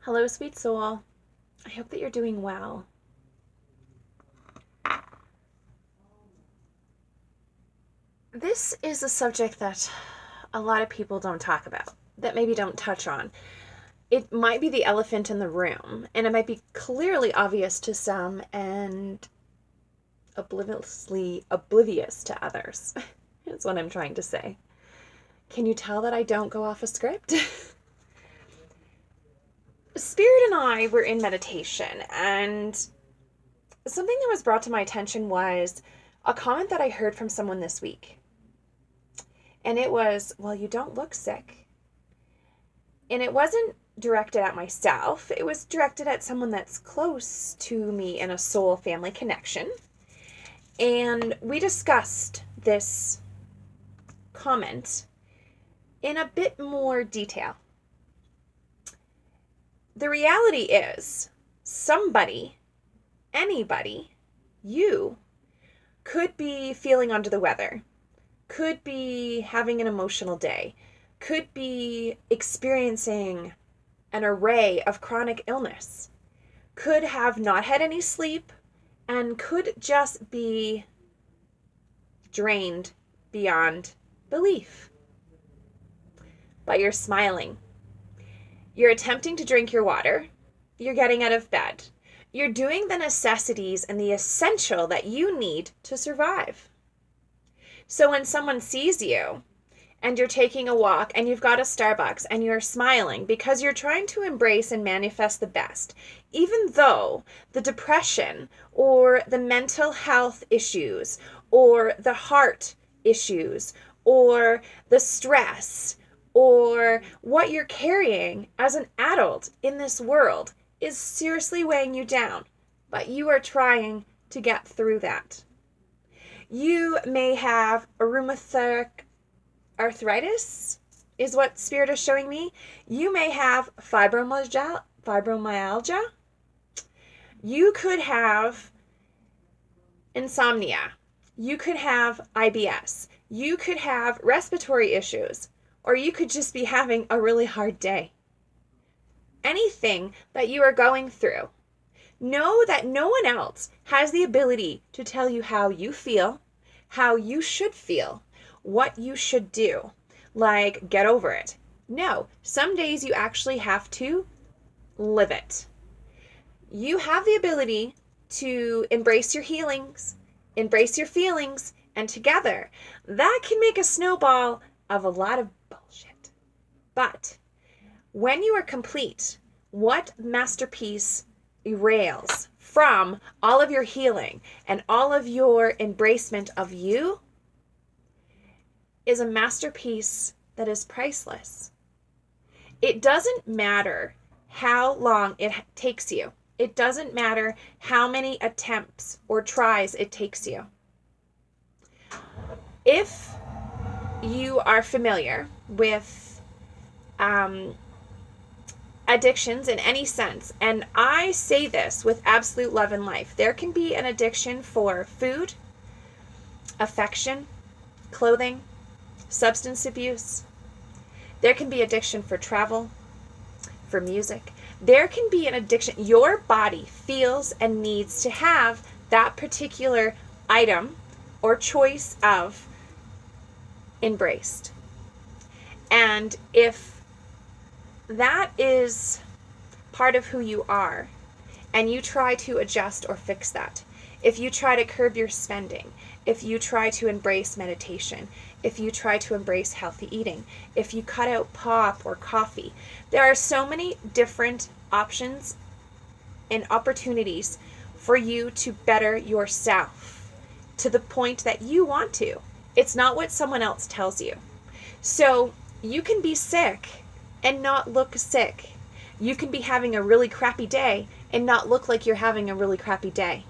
Hello, sweet soul. I hope that you're doing well. This is a subject that a lot of people don't talk about, that maybe don't touch on. It might be the elephant in the room, and it might be clearly obvious to some and obliviously oblivious to others. That's what I'm trying to say. Can you tell that I don't go off a script? Spirit and I were in meditation, and something that was brought to my attention was a comment that I heard from someone this week. And it was, well, you don't look sick. And it wasn't directed at myself. It was directed at someone that's close to me in a soul family connection. And we discussed this comment in a bit more detail. The reality is, somebody, anybody, you, could be feeling under the weather, could be having an emotional day, could be experiencing an array of chronic illness, could have not had any sleep, and could just be drained beyond belief. But you're smiling. You're attempting to drink your water. You're getting out of bed. You're doing the necessities and the essential that you need to survive. So when someone sees you and you're taking a walk and you've got a Starbucks and you're smiling because you're trying to embrace and manifest the best, even though the depression or the mental health issues or the heart issues or the stress or what you're carrying as an adult in this world is seriously weighing you down, but you are trying to get through that. You may have a rheumatic arthritis, is what Spirit is showing me. You may have fibromyalgia. You could have insomnia. You could have IBS. You could have respiratory issues. Or you could just be having a really hard day. Anything that you are going through, know that no one else has the ability to tell you how you feel, how you should feel, what you should do, like get over it. No, some days you actually have to live it. You have the ability to embrace your healings, embrace your feelings, and together that can make a snowball of a lot of bullshit. But when you are complete, what masterpiece erails from all of your healing and all of your embracement of you is a masterpiece that is priceless. It doesn't matter how long it takes you. It doesn't matter how many attempts or tries it takes you. If you are familiar with addictions in any sense, and I say this with absolute love in life, there can be an addiction for food, affection, clothing, substance abuse. There can be addiction for travel, for music. There can be an addiction. Your body feels and needs to have that particular item or choice of embraced. And if that is part of who you are, and you try to adjust or fix that, if you try to curb your spending, if you try to embrace meditation, if you try to embrace healthy eating, if you cut out pop or coffee, there are so many different options and opportunities for you to better yourself to the point that you want to. It's not what someone else tells you. So you can be sick and not look sick. You can be having a really crappy day and not look like you're having a really crappy day.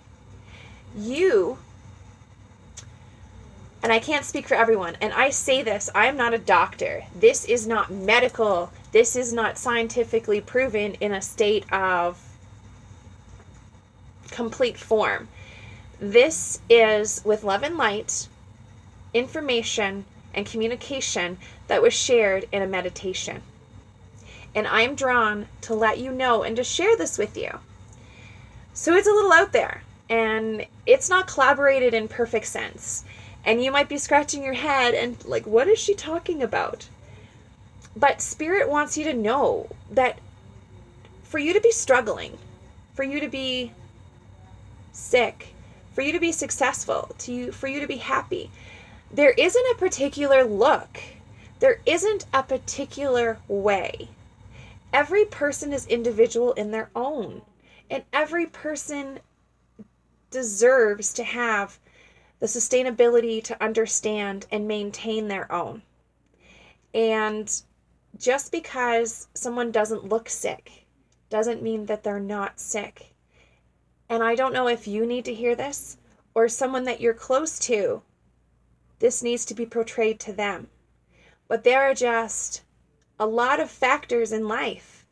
And I can't speak for everyone, and I say this, I am not a doctor. This is not medical. This is not scientifically proven in a state of complete form. This is with love and light, information, and communication that was shared in a meditation. And I'm drawn to let you know and to share this with you. So it's a little out there, and it's not collaborated in perfect sense. And you might be scratching your head and like, what is she talking about? But Spirit wants you to know that for you to be struggling, for you to be sick, for you to be successful, for you to be happy, there isn't a particular look. There isn't a particular way. Every person is individual in their own, and every person deserves to have the sustainability to understand and maintain their own. And just because someone doesn't look sick doesn't mean that they're not sick. And I don't know if you need to hear this or someone that you're close to, this needs to be portrayed to them. But there are just a lot of factors in life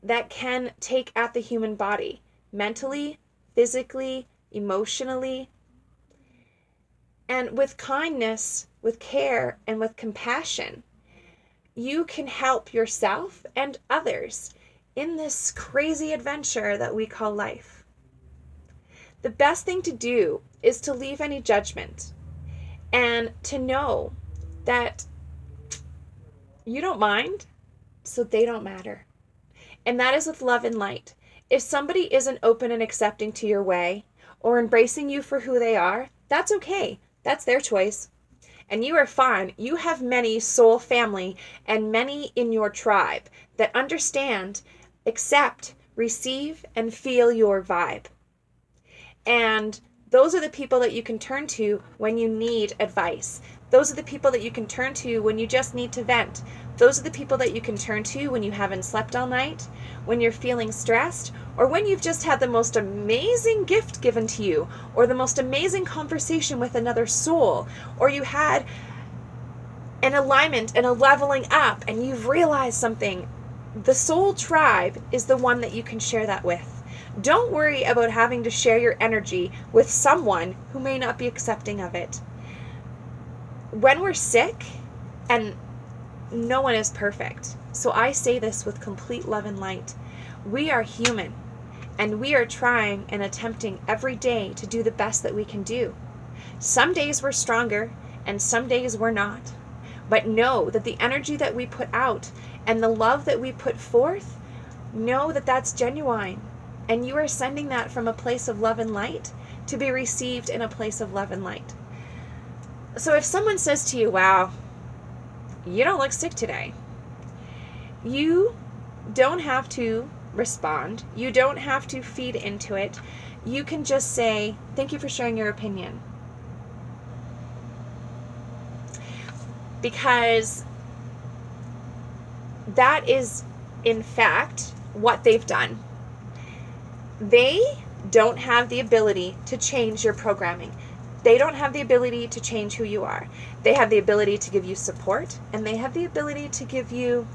that can take at the human body, mentally, physically, emotionally. And with kindness, with care, and with compassion, you can help yourself and others in this crazy adventure that we call life. The best thing to do is to leave any judgment and to know that you don't mind, so they don't matter. And that is with love and light. If somebody isn't open and accepting to your way or embracing you for who they are, that's okay. That's their choice. And you are fine. You have many soul family and many in your tribe that understand, accept, receive, and feel your vibe. And those are the people that you can turn to when you need advice. Those are the people that you can turn to when you just need to vent. Those are the people that you can turn to when you haven't slept all night, when you're feeling stressed, or when you've just had the most amazing gift given to you, or the most amazing conversation with another soul, or you had an alignment and a leveling up and you've realized something. The soul tribe is the one that you can share that with. Don't worry about having to share your energy with someone who may not be accepting of it. When we're sick, and no one is perfect, so I say this with complete love and light, we are human, and we are trying and attempting every day to do the best that we can do. Some days we're stronger, and some days we're not. But know that the energy that we put out and the love that we put forth, know that that's genuine. And you are sending that from a place of love and light to be received in a place of love and light. So if someone says to you, wow, you don't look sick today, you don't have to respond. You don't have to feed into it. You can just say, thank you for sharing your opinion. Because that is, in fact, what they've done. They don't have the ability to change your programming. They don't have the ability to change who you are. They have the ability to give you support, and they have the ability to give you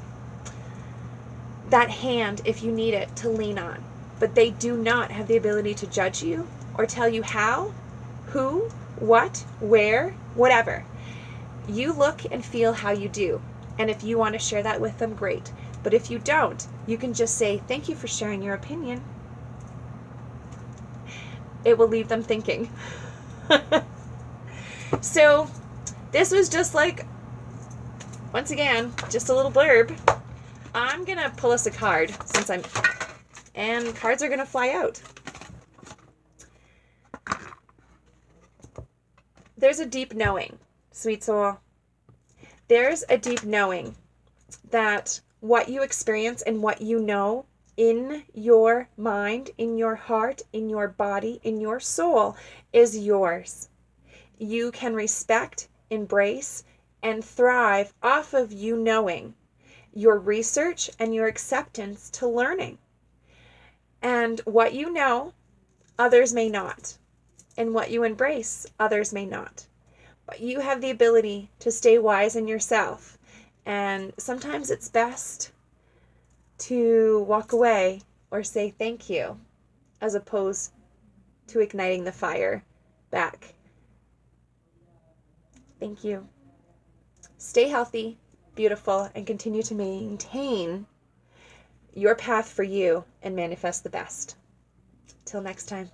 that hand, if you need it, to lean on. But they do not have the ability to judge you or tell you how, who, what, where, whatever. You look and feel how you do. And if you want to share that with them, great. But if you don't, you can just say, thank you for sharing your opinion. It will leave them thinking. So this was just like, once again, just a little blurb. I'm going to pull us a card and cards are going to fly out. There's a deep knowing, sweet soul. There's a deep knowing that what you experience and what you know in your mind, in your heart, in your body, in your soul is yours. You can respect, embrace, and thrive off of you knowing, your research and your acceptance to learning. And what you know, others may not. And what you embrace, others may not. But you have the ability to stay wise in yourself. And sometimes it's best to walk away or say thank you as opposed to igniting the fire back. Thank you. Stay healthy, beautiful, and continue to maintain your path for you and manifest the best. Till next time.